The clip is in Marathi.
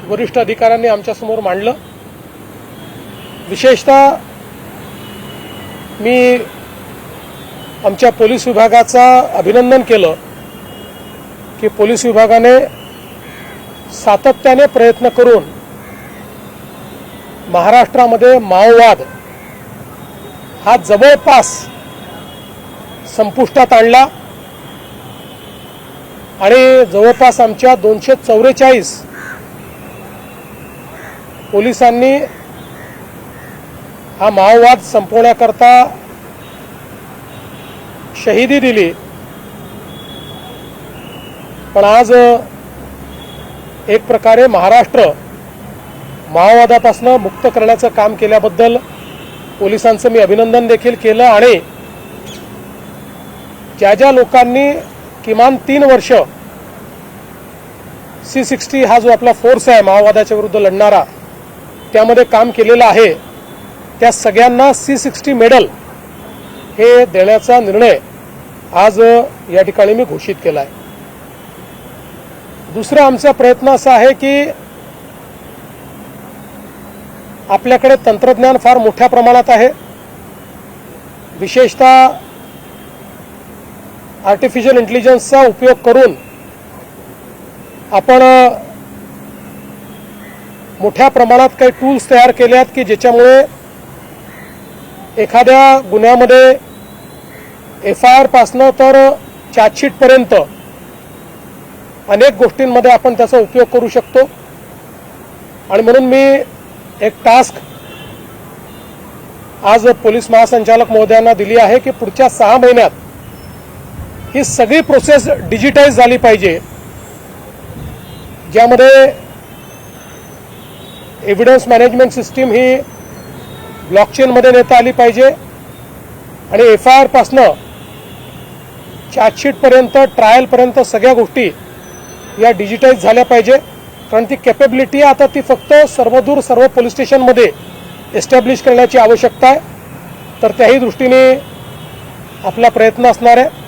वरिष्ठ अधिकाऱ्यांनी आमच्यासमोर मांडलं। विशेषतः मी आमच्या पोलीस विभागाचा अभिनंदन केलं की पोलीस विभागाने सातत्याने प्रयत्न करून महाराष्ट्रामध्ये माओवाद हा जवळपास संपुष्टात आणला आणि जवळपास आमच्या 244 पोलिसांनी हा माओवाद संपवण्याकरता शहीदी दिली। पण आज एक प्रकारे महाराष्ट्र माओवादापासून मुक्त करण्याचं काम केल्याबद्दल पोलिसांचं मी अभिनंदन देखील केलं आणि ज्या लोकांनी किमान 3 वर्ष C60 हा जो आपला फोर्स आहे माओवादाच्या विरुद्ध लढणारा त्यामध्ये काम केलेलं आहे त्या सगळ्यांना C60 मेडल हे देण्याचा निर्णय आज या ठिकाणी मी घोषित केला आहे। दुसरा आमचा प्रयत्न असा आहे की आपल्याकडे तंत्रज्ञान फार मोठ्या प्रमाणात आहे। विशेषतः आर्टिफिशियल इंटेलिजन्सचा उपयोग करून आपण मोठ्या प्रमाणात काही टूल्स तयार केले आहेत की ज्याच्यामुळे एखाद्या गुन्ह्यामध्ये FIR पासनं तर चार्जशीट पर्यंत अनेक गोष्टींमध्ये आपण त्याचा उपयोग करू शकतो। आणि म्हणून मी एक टास्क आज पोलीस महासंचालक महोदयांना दिली आहे की पुढच्या 6 महिन्यात ही सगळी प्रोसेस डिजिटाइज झाली पाहिजे, ज्यामध्ये एव्हिडन्स मॅनेजमेंट सिस्टीम ही ब्लॉकचेनमध्ये नेता आली पाहिजे आणि FIR पासनं चार्जशीट पर्यंत ट्रायल पर्यंत सगळ्या गोष्टी या डिजिटाइज झाल्या पाहिजे। कारण ती कॅपेबिलिटी आता ती फक्त सर्वदूर सर्व पोलीस स्टेशनमध्ये एस्टॅब्लिश करण्याची आवश्यकता आहे। तर त्याही दृष्टीने आपला प्रयत्न असणार आहे।